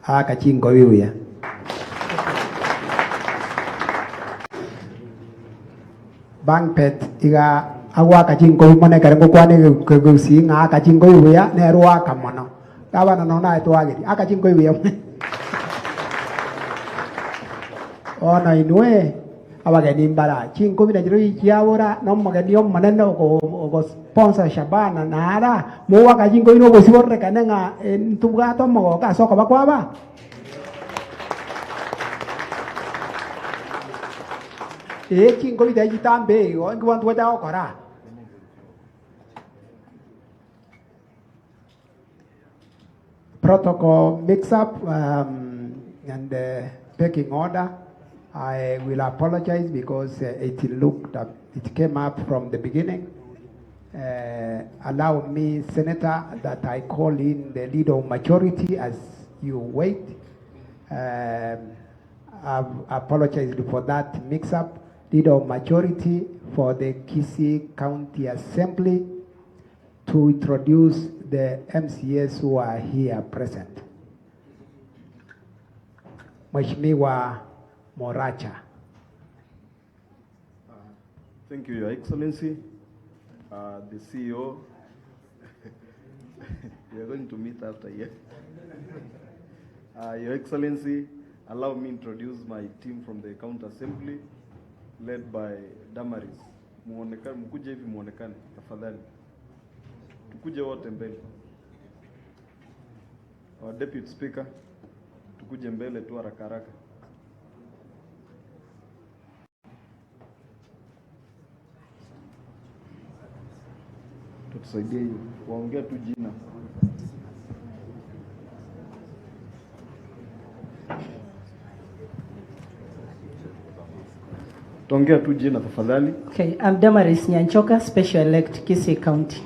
aka chinkobi ya. Bang pet iga agwa aka chinkobi mone karengo kwani kugusi nga aka chinkobi ya ne ruwa kamono. Kawa na nona ito agiri aka chinkobi ya. Oh Nainwe abageni mbara chinkobi na jiro ikiabora no mageni maneno ko sponsor Shabana nara mo aka chinkobi no gosibore kanenga ntugato mo ka soko bakwaba. Chinkobi da jitambe o ngwantu da okora. Protocol mix up and packing order. I will apologize because it came up from the beginning. Allow me, Senator, that I call in the leader of majority as you wait. I've apologized for that mix-up. Leader of majority for the Kisii County Assembly to introduce the MCAs who are here present. Mheshimiwa Moracha. Thank you, Your Excellency, the CEO. We are going to meet after here. Your Excellency, allow me to introduce my team from the County Assembly, led by Damaris. Mkuje hivi muonekane, tafadhali. Tukuje wote mbele. Our Deputy Speaker, tukuje mbele tu haraka haraka. Tusaidie hiyo. Waongea tu jina. Tuongea tu jina tafadhali. Okay, I'm Damaris Nyanchoka, Special Elect Kisii County.